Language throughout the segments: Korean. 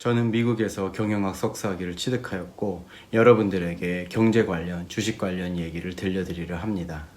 저는 미국에서 경영학 석사학위를 취득하였고 여러분들에게 경제 관련, 주식 관련 얘기를 들려드리려 합니다.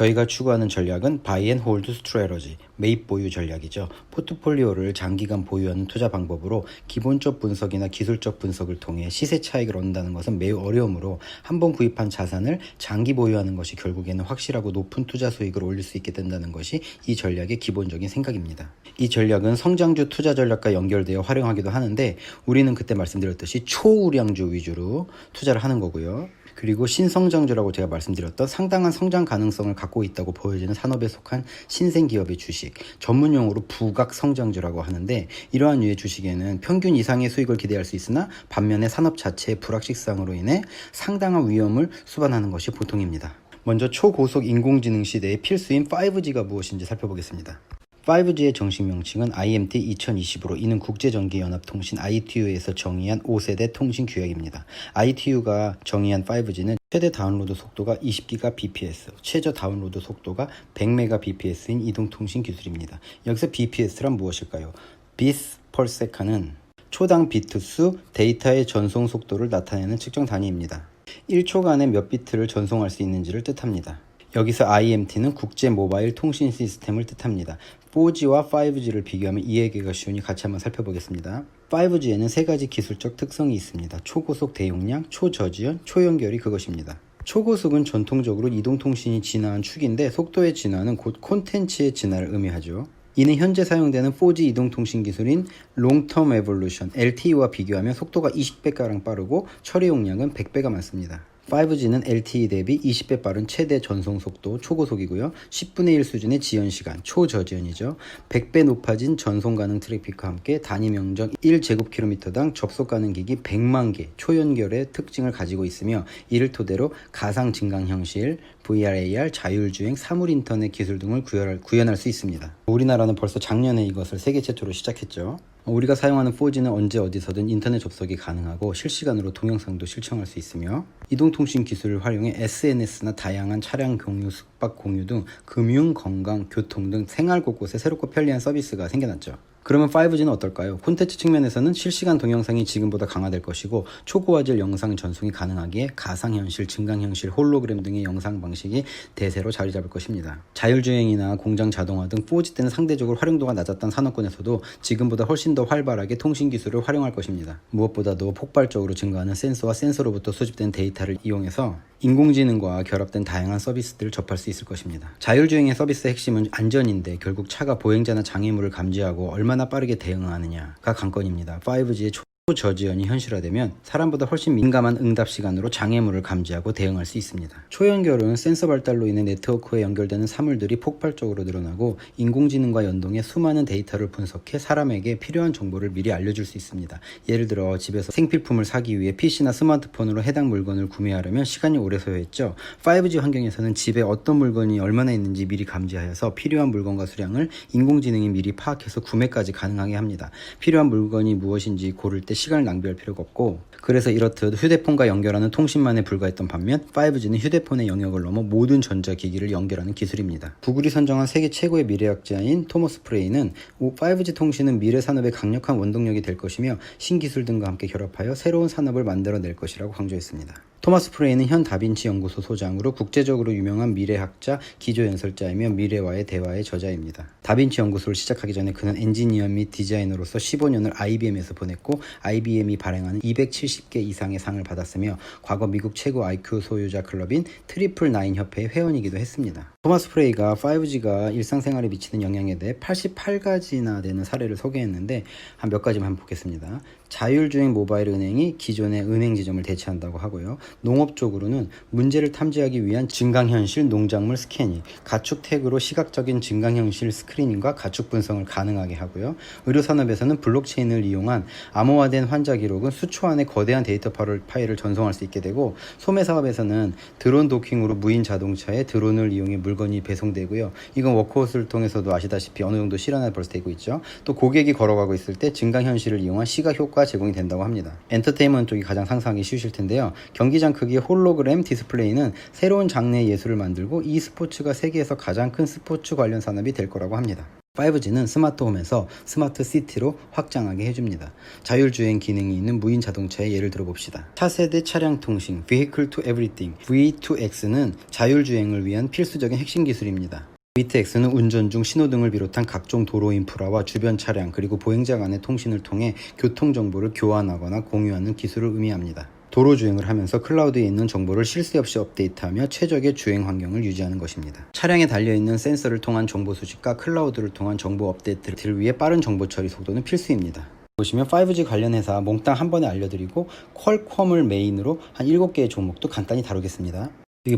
저희가 추구하는 전략은 Buy and Hold Strategy, 매입 보유 전략이죠. 포트폴리오를 장기간 보유하는 투자 방법으로 기본적 분석이나 기술적 분석을 통해 시세 차익을 얻는다는 것은 매우 어려우므로 한번 구입한 자산을 장기 보유하는 것이 결국에는 확실하고 높은 투자 수익을 올릴 수 있게 된다는 것이 이 전략의 기본적인 생각입니다. 이 전략은 성장주 투자 전략과 연결되어 활용하기도 하는데 우리는 그때 말씀드렸듯이 초우량주 위주로 투자를 하는 거고요. 그리고 신성장주라고 제가 말씀드렸던 상당한 성장 가능성을 갖고 있다고 보여지는 산업에 속한 신생기업의 주식, 전문용어로 부각성장주라고 하는데 이러한 류의 주식에는 평균 이상의 수익을 기대할 수 있으나 반면에 산업 자체의 불확실성으로 인해 상당한 위험을 수반하는 것이 보통입니다. 먼저 초고속 인공지능 시대의 필수인 5G가 무엇인지 살펴보겠습니다. 5G의 정식 명칭은 IMT 2020으로 이는 국제전기연합통신 ITU에서 정의한 5세대 통신 규약입니다. ITU가 정의한 5G는 최대 다운로드 속도가 20GBps, 최저 다운로드 속도가 100MBps인 이동통신 기술입니다. 여기서 BPS란 무엇일까요? Bits per second는 초당 비트 수 데이터의 전송 속도를 나타내는 측정 단위입니다. 1초간에 몇 비트를 전송할 수 있는지를 뜻합니다. 여기서 IMT는 국제 모바일 통신 시스템을 뜻합니다. 4G와 5G를 비교하면 이해하기가 쉬우니 같이 한번 살펴보겠습니다. 5G에는 세 가지 기술적 특성이 있습니다. 초고속 대용량, 초저지연, 초연결이 그것입니다. 초고속은 전통적으로 이동통신이 진화한 축인데 속도의 진화는 곧 콘텐츠의 진화를 의미하죠. 이는 현재 사용되는 4G 이동통신 기술인 Long-Term Evolution, LTE와 비교하면 속도가 20배가량 빠르고 처리 용량은 100배가 많습니다. 5G는 LTE 대비 20배 빠른 최대 전송 속도 초고속이고요. 10분의 1 수준의 지연 시간 초저지연이죠. 100배 높아진 전송 가능 트래픽과 함께 단위 명정 1제곱킬로미터당 접속 가능 기기 100만 개 초연결의 특징을 가지고 있으며 이를 토대로 가상 증강 형실, VR, AR, 자율주행, 사물인터넷 기술 등을 구현할 수 있습니다. 우리나라는 벌써 작년에 이것을 세계 최초로 시작했죠. 우리가 사용하는 4G는 언제 어디서든 인터넷 접속이 가능하고 실시간으로 동영상도 실청할 수 있으며 이동통신 기술을 활용해 SNS나 다양한 차량 공유, 숙박 공유 등 금융, 건강, 교통 등 생활 곳곳에 새롭고 편리한 서비스가 생겨났죠. 그러면 5G는 어떨까요? 콘텐츠 측면에서는 실시간 동영상이 지금보다 강화될 것이고 초고화질 영상 전송이 가능하기에 가상현실, 증강현실, 홀로그램 등의 영상 방식이 대세로 자리 잡을 것입니다. 자율주행이나 공장 자동화 등 4G 때는 상대적으로 활용도가 낮았던 산업군에서도 지금보다 훨씬 더 활발하게 통신기술을 활용할 것입니다. 무엇보다도 폭발적으로 증가하는 센서와 센서로부터 수집된 데이터를 이용해서 인공지능과 결합된 다양한 서비스들을 접할 수 있을 것입니다. 자율주행의 서비스의 핵심은 안전인데 결국 차가 보행자나 장애물을 감지하고 얼마나 빠르게 대응하느냐가 관건입니다. 5G의 초저지연이 현실화되면 사람보다 훨씬 민감한 응답 시간으로 장애물을 감지하고 대응할 수 있습니다. 초연결은 센서 발달로 인해 네트워크에 연결되는 사물들이 폭발적으로 늘어나고 인공지능과 연동해 수많은 데이터를 분석해 사람에게 필요한 정보를 미리 알려줄 수 있습니다. 예를 들어 집에서 생필품을 사기 위해 PC나 스마트폰으로 해당 물건을 구매하려면 시간이 오래 소요했죠. 5G 환경에서는 집에 어떤 물건이 얼마나 있는지 미리 감지하여서 필요한 물건과 수량을 인공지능이 미리 파악해서 구매까지 가능하게 합니다. 필요한 물건이 무엇인지 고를 때 시간을 낭비할 필요가 없고 그래서 이렇듯 휴대폰과 연결하는 통신만에 불과했던 반면 5G는 휴대폰의 영역을 넘어 모든 전자기기를 연결하는 기술입니다. 구글이 선정한 세계 최고의 미래학자인 토머스 프레이는 5G 통신은 미래 산업의 강력한 원동력이 될 것이며 신기술 등과 함께 결합하여 새로운 산업을 만들어낼 것이라고 강조했습니다. 토마스 프레이는 현 다빈치 연구소 소장으로 국제적으로 유명한 미래학자, 기조연설자이며 미래와의 대화의 저자입니다. 다빈치 연구소를 시작하기 전에 그는 엔지니어 및 디자이너로서 15년을 IBM에서 보냈고 IBM이 발행하는 270개 이상의 상을 받았으며 과거 미국 최고 IQ 소유자 클럽인 트리플 나인 협회의 회원이기도 했습니다. 토마스 프레이가 5G가 일상생활에 미치는 영향에 대해 88가지나 되는 사례를 소개했는데 한 몇 가지만 한번 보겠습니다. 자율주행 모바일 은행이 기존의 은행 지점을 대체한다고 하고요. 농업 쪽으로는 문제를 탐지하기 위한 증강현실 농작물 스캐닝, 가축 태그로 시각적인 증강현실 스크리닝과 가축 분석을 가능하게 하고요. 의료산업에서는 블록체인을 이용한 암호화된 환자 기록은 수초 안에 거대한 데이터 파일을 전송할 수 있게 되고 소매사업에서는 드론 도킹으로 무인 자동차에 드론을 이용해 물건이 배송되고요. 이건 워크호스를 통해서도 아시다시피 어느 정도 실현이 벌써 되고 있죠. 또 고객이 걸어가고 있을 때 증강현실을 이용한 시각 효과 제공이 된다고 합니다. 엔터테인먼트 쪽이 가장 상상하기 쉬우실 텐데요. 경기장 크기의 홀로그램 디스플레이는 새로운 장르의 예술을 만들고 e스포츠가 세계에서 가장 큰 스포츠 관련 산업이 될 거라고 합니다. 5G는 스마트홈에서 스마트시티로 확장하게 해줍니다. 자율주행 기능이 있는 무인 자동차의 예를 들어봅시다. 차세대 차량 통신 Vehicle to Everything V2X는 자율주행을 위한 필수적인 핵심 기술입니다. V2X는 운전 중 신호등을 비롯한 각종 도로 인프라와 주변 차량 그리고 보행자 간의 통신을 통해 교통정보를 교환하거나 공유하는 기술을 의미합니다. 도로 주행을 하면서 클라우드에 있는 정보를 쉴 새 없이 업데이트하며 최적의 주행 환경을 유지하는 것입니다. 차량에 달려있는 센서를 통한 정보 수집과 클라우드를 통한 정보 업데이트를 위해 빠른 정보 처리 속도는 필수입니다. 보시면 5G 관련 회사 몽땅 한 번에 알려드리고 퀄컴을 메인으로 한 7개의 종목도 간단히 다루겠습니다.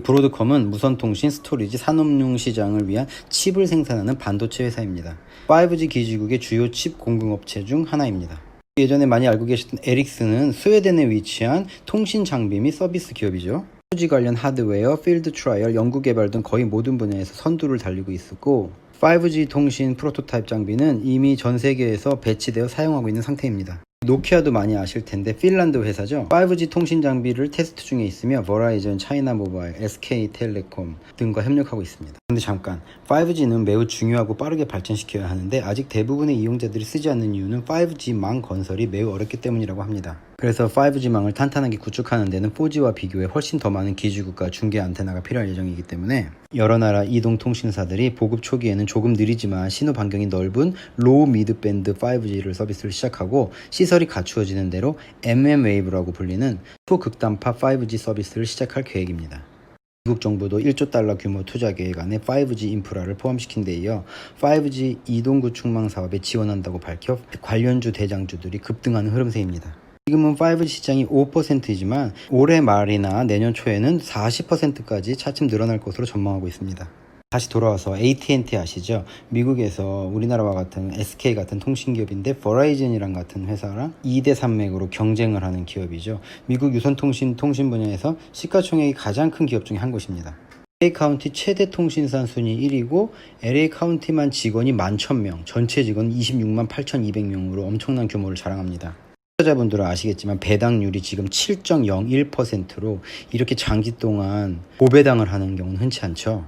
브로드컴은 무선통신, 스토리지, 산업용 시장을 위한 칩을 생산하는 반도체 회사입니다. 5G 기지국의 주요 칩 공급업체 중 하나입니다. 예전에 많이 알고 계셨던 에릭슨은 스웨덴에 위치한 통신 장비 및 서비스 기업이죠. 5G 관련 하드웨어, 필드 트라이얼, 연구개발 등 거의 모든 분야에서 선두를 달리고 있었고 5G 통신 프로토타입 장비는 이미 전 세계에서 배치되어 사용하고 있는 상태입니다. 노키아도 많이 아실 텐데 핀란드 회사죠. 5G 통신 장비를 테스트 중에 있으며 버라이전, 차이나 모바일, SK텔레콤 등과 협력하고 있습니다. 근데 잠깐 5G는 매우 중요하고 빠르게 발전시켜야 하는데 아직 대부분의 이용자들이 쓰지 않는 이유는 5G망 건설이 매우 어렵기 때문이라고 합니다. 그래서 5G망을 탄탄하게 구축하는 데는 4G와 비교해 훨씬 더 많은 기지국과 중계 안테나가 필요할 예정이기 때문에 여러 나라 이동통신사들이 보급 초기에는 조금 느리지만 신호 반경이 넓은 로우 미드밴드 5G를 서비스를 시작하고 시설이 갖추어지는 대로 mmWave라고 불리는 초극단파 5G 서비스를 시작할 계획입니다. 미국 정부도 1조 달러 규모 투자 계획 안에 5G 인프라를 포함시킨 데 이어 5G 이동 구축망 사업에 지원한다고 밝혀 관련주 대장주들이 급등하는 흐름세입니다. 지금은 5G 시장이 5%이지만 올해 말이나 내년 초에는 40%까지 차츰 늘어날 것으로 전망하고 있습니다. 다시 돌아와서 AT&T 아시죠? 미국에서 우리나라와 같은 SK 같은 통신기업인데 버라이즌이랑 같은 회사랑 2대 산맥으로 경쟁을 하는 기업이죠. 미국 유선통신 분야에서 시가총액이 가장 큰 기업 중에 한 곳입니다. LA 카운티 최대 통신사 순위 1위고 LA 카운티만 직원이 11,000명, 전체 직원 26만 8,200명으로 엄청난 규모를 자랑합니다. 투자자분들은 아시겠지만 배당률이 지금 7.01%로 이렇게 장기 동안 고배당을 하는 경우는 흔치 않죠.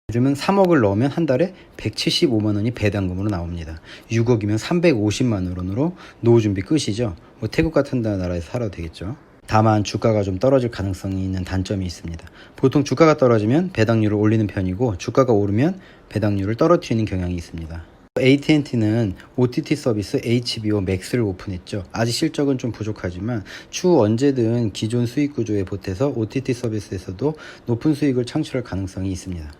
요즘은 3억을 넣으면 한 달에 175만 원이 배당금으로 나옵니다. 6억이면 350만 원으로 노후 준비 끝이죠. 태국 같은 나라에서 살아도 되겠죠. 다만 주가가 좀 떨어질 가능성이 있는 단점이 있습니다. 보통 주가가 떨어지면 배당률을 올리는 편이고 주가가 오르면 배당률을 떨어뜨리는 경향이 있습니다. AT&T는 OTT 서비스 HBO Max를 오픈했죠. 아직 실적은 좀 부족하지만 추후 언제든 기존 수익 구조에 보태서 OTT 서비스에서도 높은 수익을 창출할 가능성이 있습니다.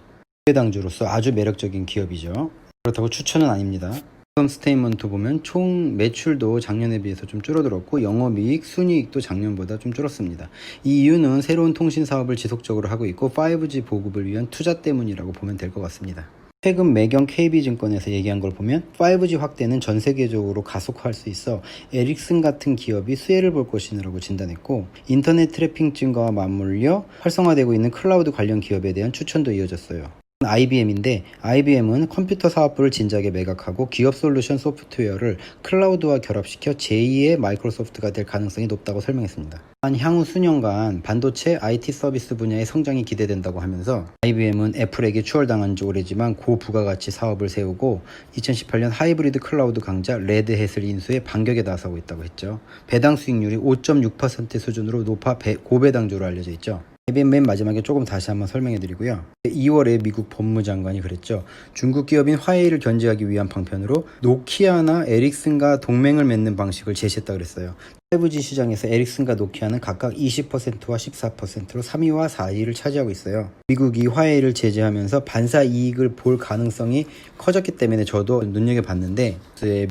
배당주로서 아주 매력적인 기업이죠. 그렇다고 추천은 아닙니다. 이번 스테이트먼트 보면 총 매출도 작년에 비해서 좀 줄어들었고 영업이익, 순이익도 작년보다 좀 줄었습니다. 이 이유는 새로운 통신 사업을 지속적으로 하고 있고 5G 보급을 위한 투자 때문이라고 보면 될 것 같습니다. 최근 매경 KB증권에서 얘기한 걸 보면 5G 확대는 전 세계적으로 가속화할 수 있어 에릭슨 같은 기업이 수혜를 볼 것이라고 진단했고 인터넷 트래픽 증가와 맞물려 활성화되고 있는 클라우드 관련 기업에 대한 추천도 이어졌어요. IBM인데 IBM은 컴퓨터 사업부를 진작에 매각하고 기업 솔루션 소프트웨어를 클라우드와 결합시켜 제2의 마이크로소프트가 될 가능성이 높다고 설명했습니다. 향후 수년간 반도체 IT 서비스 분야의 성장이 기대된다고 하면서 IBM은 애플에게 추월당한 지 오래지만 고부가가치 사업을 세우고 2018년 하이브리드 클라우드 강자 레드햇을 인수해 반격에 나서고 있다고 했죠. 배당 수익률이 5.6% 수준으로 높아 고배당주로 알려져 있죠. IBM 맨 마지막에 조금 다시 한번 설명해 드리고요. 2월에 미국 법무장관이 그랬죠. 중국 기업인 화웨이를 견제하기 위한 방편으로 노키아나 에릭슨과 동맹을 맺는 방식을 제시했다 그랬어요. 5G 시장에서 에릭슨과 노키아는 각각 20%와 14%로 3위와 4위를 차지하고 있어요. 미국이 화웨이를 제재하면서 반사 이익을 볼 가능성이 커졌기 때문에 저도 눈여겨봤는데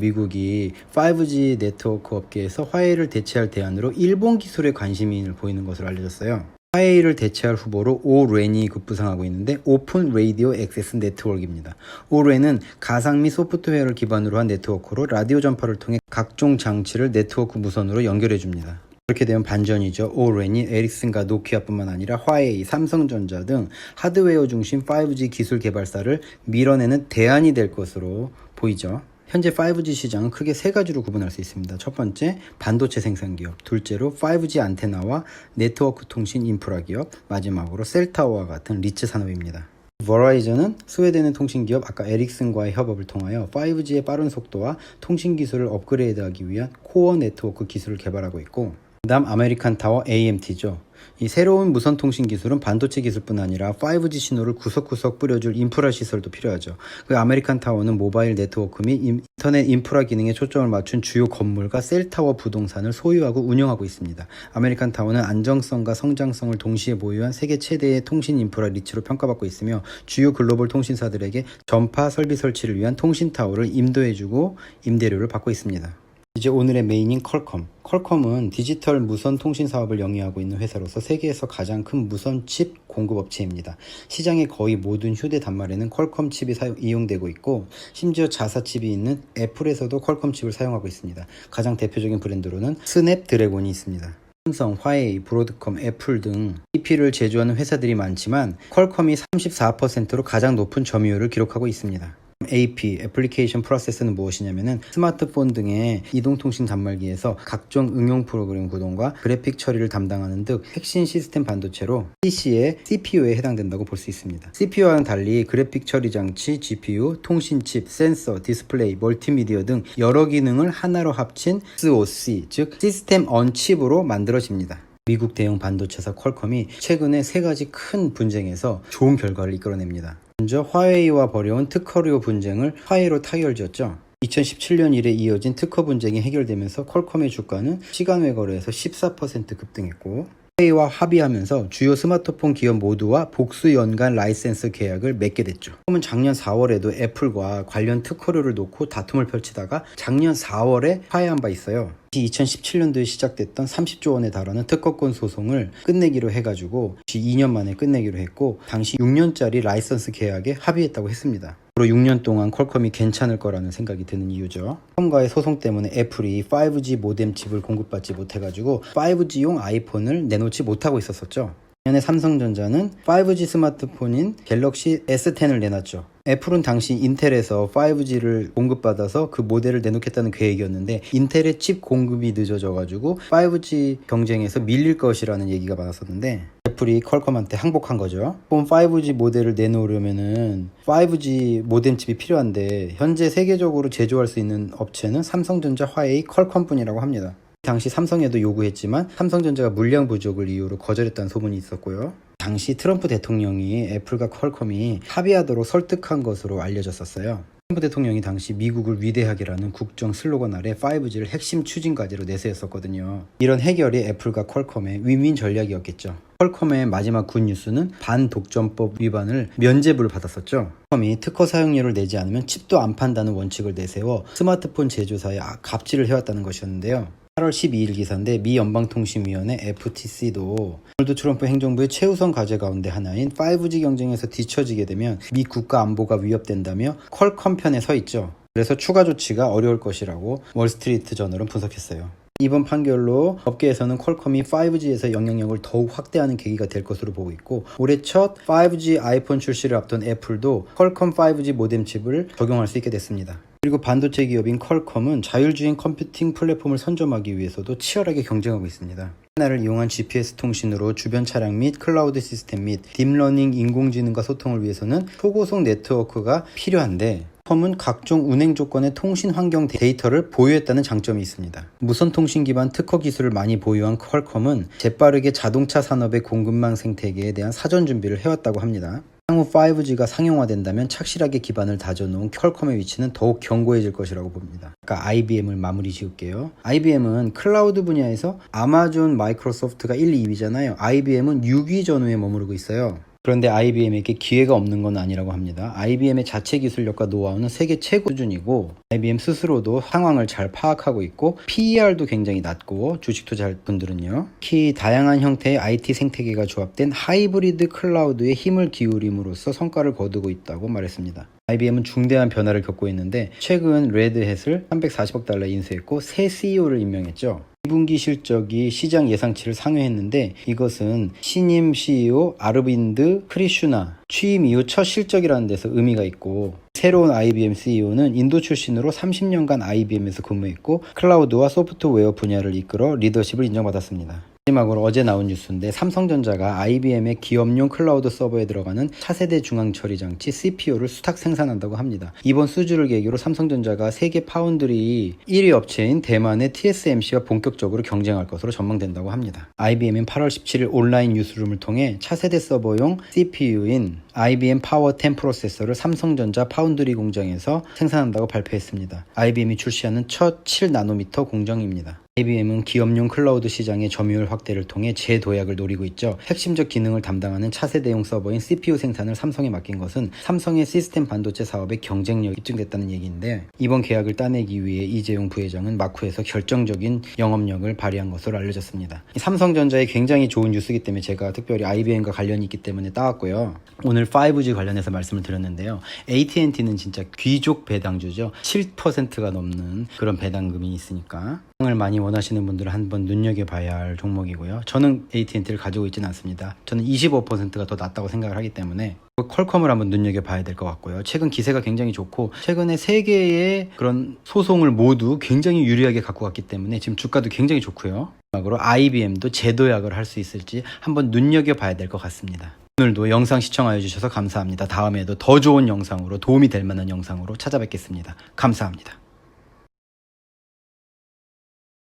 미국이 5G 네트워크 업계에서 화웨이를 대체할 대안으로 일본 기술에 관심을 보이는 것으로 알려졌어요. 화웨이를 대체할 후보로 오랜이 급부상하고 있는데 오픈 라디오 액세스 네트워크입니다. 오랜은 가상 및 소프트웨어를 기반으로 한 네트워크로 라디오 전파를 통해 각종 장치를 네트워크 무선으로 연결해 줍니다. 그렇게 되면 반전이죠. 오랜이 에릭슨과 노키아뿐만 아니라 화웨이, 삼성전자 등 하드웨어 중심 5G 기술 개발사를 밀어내는 대안이 될 것으로 보이죠. 현재 5G 시장은 크게 세 가지로 구분할 수 있습니다. 첫 번째, 반도체 생산 기업. 둘째로 5G 안테나와 네트워크 통신 인프라 기업. 마지막으로 셀타워와 같은 리츠 산업입니다. 버라이전은 스웨덴의 통신기업 아까 에릭슨과의 협업을 통하여 5G의 빠른 속도와 통신 기술을 업그레이드하기 위한 코어 네트워크 기술을 개발하고 있고, 그 다음 아메리칸 타워 AMT죠. 이 새로운 무선 통신 기술은 반도체 기술뿐 아니라 5G 신호를 구석구석 뿌려줄 인프라 시설도 필요하죠. 그 아메리칸 타워는 모바일 네트워크 및 인터넷 인프라 기능에 초점을 맞춘 주요 건물과 셀타워 부동산을 소유하고 운영하고 있습니다. 아메리칸 타워는 안정성과 성장성을 동시에 보유한 세계 최대의 통신 인프라 리츠로 평가받고 있으며 주요 글로벌 통신사들에게 전파 설비 설치를 위한 통신 타워를 임도해주고 임대료를 받고 있습니다. 이제 오늘의 메인인 퀄컴. 퀄컴은 디지털 무선 통신 사업을 영위하고 있는 회사로서 세계에서 가장 큰 무선 칩 공급업체입니다. 시장의 거의 모든 휴대 단말에는 퀄컴 칩이 이용되고 있고, 심지어 자사 칩이 있는 애플에서도 퀄컴 칩을 사용하고 있습니다. 가장 대표적인 브랜드로는 스냅드래곤이 있습니다. 삼성, 화웨이, 브로드컴, 애플 등 CP를 제조하는 회사들이 많지만 퀄컴이 34%로 가장 높은 점유율을 기록하고 있습니다. AP, 애플리케이션 프로세서는 무엇이냐면은 스마트폰 등의 이동통신 단말기에서 각종 응용 프로그램 구동과 그래픽 처리를 담당하는 등 핵심 시스템 반도체로 PC의 CPU에 해당된다고 볼 수 있습니다. CPU와는 달리 그래픽 처리 장치, GPU, 통신칩, 센서, 디스플레이, 멀티미디어 등 여러 기능을 하나로 합친 SoC, 즉 시스템 on 칩으로 만들어집니다. 미국 대형 반도체사 퀄컴이 최근에 세 가지 큰 분쟁에서 좋은 결과를 이끌어냅니다. 먼저 화웨이와 벌여온 특허료 분쟁을 화웨이로 타결지었죠. 2017년 이래 이어진 특허 분쟁이 해결되면서 퀄컴의 주가는 시간 외거래에서 14% 급등했고, 화웨이와 합의하면서 주요 스마트폰 기업 모두와 복수 연간 라이센스 계약을 맺게 됐죠. 퀄컴은 작년 4월에도 애플과 관련 특허료를 놓고 다툼을 펼치다가 작년 4월에 화해한 바 있어요. 2017년도에 시작됐던 30조 원에 달하는 특허권 소송을 끝내기로 해가지고 2년 만에 끝내기로 했고, 당시 6년짜리 라이선스 계약에 합의했다고 했습니다. 앞으로 6년 동안 퀄컴이 괜찮을 거라는 생각이 드는 이유죠. 퀄컴과의 소송 때문에 애플이 5G 모뎀 칩을 공급받지 못해가지고 5G용 아이폰을 내놓지 못하고 있었었죠. 작년에 삼성전자는 5G 스마트폰인 갤럭시 S10을 내놨죠. 애플은 당시 인텔에서 5G를 공급받아서 그 모델을 내놓겠다는 계획이었는데 인텔의 칩 공급이 늦어져가지고 5G 경쟁에서 밀릴 것이라는 얘기가 많았었는데, 애플이 퀄컴한테 항복한 거죠. 5G 모델을 내놓으려면은 5G 모뎀 칩이 필요한데 현재 세계적으로 제조할 수 있는 업체는 삼성전자, 화웨이, 퀄컴뿐이라고 합니다. 당시 삼성에도 요구했지만 삼성전자가 물량 부족을 이유로 거절했다는 소문이 있었고요. 당시 트럼프 대통령이 애플과 퀄컴이 합의하도록 설득한 것으로 알려졌었어요. 트럼프 대통령이 당시 미국을 위대하게라는 국정 슬로건 아래 5G를 핵심 추진 과제로 내세웠었거든요. 이런 해결이 애플과 퀄컴의 윈윈 전략이었겠죠. 퀄컴의 마지막 굿뉴스는 반독점법 위반을 면죄부를 받았었죠. 퀄컴이 특허 사용료를 내지 않으면 칩도 안 판다는 원칙을 내세워 스마트폰 제조사에 갑질을 해왔다는 것이었는데요. 8월 12일 기사인데 미 연방통신위원회 FTC도 도널드 트럼프 행정부의 최우선 과제 가운데 하나인 5G 경쟁에서 뒤처지게 되면 미 국가 안보가 위협된다며 퀄컴 편에 서 있죠. 그래서 추가 조치가 어려울 것이라고 월스트리트 저널은 분석했어요. 이번 판결로 업계에서는 퀄컴이 5G에서 영향력을 더욱 확대하는 계기가 될 것으로 보고 있고, 올해 첫 5G 아이폰 출시를 앞둔 애플도 퀄컴 5G 모뎀 칩을 적용할 수 있게 됐습니다. 그리고 반도체 기업인 퀄컴은 자율주행 컴퓨팅 플랫폼을 선점하기 위해서도 치열하게 경쟁하고 있습니다. 하나를 이용한 GPS 통신으로 주변 차량 및 클라우드 시스템 및 딥러닝 인공지능과 소통을 위해서는 초고속 네트워크가 필요한데, 퀄컴은 각종 운행 조건의 통신 환경 데이터를 보유했다는 장점이 있습니다. 무선 통신 기반 특허 기술을 많이 보유한 퀄컴은 재빠르게 자동차 산업의 공급망 생태계에 대한 사전 준비를 해왔다고 합니다. 향후 5G가 상용화된다면 착실하게 기반을 다져놓은 퀄컴의 위치는 더욱 견고해질 것이라고 봅니다. 아까 IBM을 마무리 지을게요. IBM은 클라우드 분야에서 아마존, 마이크로소프트가 1, 2위잖아요. IBM은 6위 전후에 머무르고 있어요. 그런데 IBM에게 기회가 없는 건 아니라고 합니다. IBM의 자체 기술력과 노하우는 세계 최고 수준이고, IBM 스스로도 상황을 잘 파악하고 있고, PER도 굉장히 낮고, 주식 투자할 분들은요, 특히 다양한 형태의 IT 생태계가 조합된 하이브리드 클라우드에 힘을 기울임으로써 성과를 거두고 있다고 말했습니다. IBM은 중대한 변화를 겪고 있는데 최근 레드햇을 $340억 인수했고 새 CEO를 임명했죠. 2분기 실적이 시장 예상치를 상회했는데 이것은 신임 CEO 아르빈드 크리슈나 취임 이후 첫 실적이라는 데서 의미가 있고, 새로운 IBM CEO는 인도 출신으로 30년간 IBM에서 근무했고 클라우드와 소프트웨어 분야를 이끌어 리더십을 인정받았습니다. 마지막으로 어제 나온 뉴스인데, 삼성전자가 IBM의 기업용 클라우드 서버에 들어가는 차세대 중앙처리 장치 CPU를 수탁 생산한다고 합니다. 이번 수주를 계기로 삼성전자가 세계 파운드리 1위 업체인 대만의 TSMC와 본격적으로 경쟁할 것으로 전망된다고 합니다. IBM은 8월 17일 온라인 뉴스룸을 통해 차세대 서버용 CPU인 IBM 파워 10 프로세서를 삼성전자 파운드리 공장에서 생산한다고 발표했습니다. IBM이 출시하는 첫 7나노미터 공정입니다. IBM은 기업용 클라우드 시장의 점유율 확대를 통해 재도약을 노리고 있죠. 핵심적 기능을 담당하는 차세대용 서버인 CPU 생산을 삼성에 맡긴 것은 삼성의 시스템 반도체 사업의 경쟁력이 입증됐다는 얘기인데, 이번 계약을 따내기 위해 이재용 부회장은 마쿠에서 결정적인 영업력을 발휘한 것으로 알려졌습니다. 삼성전자의 굉장히 좋은 뉴스이기 때문에 제가 특별히 IBM과 관련이 있기 때문에 따왔고요. 오늘 5G 관련해서 말씀을 드렸는데요. AT&T는 진짜 귀족 배당주죠. 7%가 넘는 그런 배당금이 있으니까 을 많이 원하시는 분들은 한번 눈여겨봐야 할 종목이고요. 저는 AT&T를 가지고 있지는 않습니다. 저는 25%가 더 낫다고 생각을 하기 때문에 퀄컴을 한번 눈여겨봐야 될 것 같고요. 최근 기세가 굉장히 좋고 최근에 3개의 그런 소송을 모두 굉장히 유리하게 갖고 갔기 때문에 지금 주가도 굉장히 좋고요. 마지막으로 IBM도 재도약을 할 수 있을지 한번 눈여겨봐야 될 것 같습니다. 오늘도 영상 시청하여 주셔서 감사합니다. 다음에도 더 좋은 영상으로, 도움이 될 만한 영상으로 찾아뵙겠습니다. 감사합니다.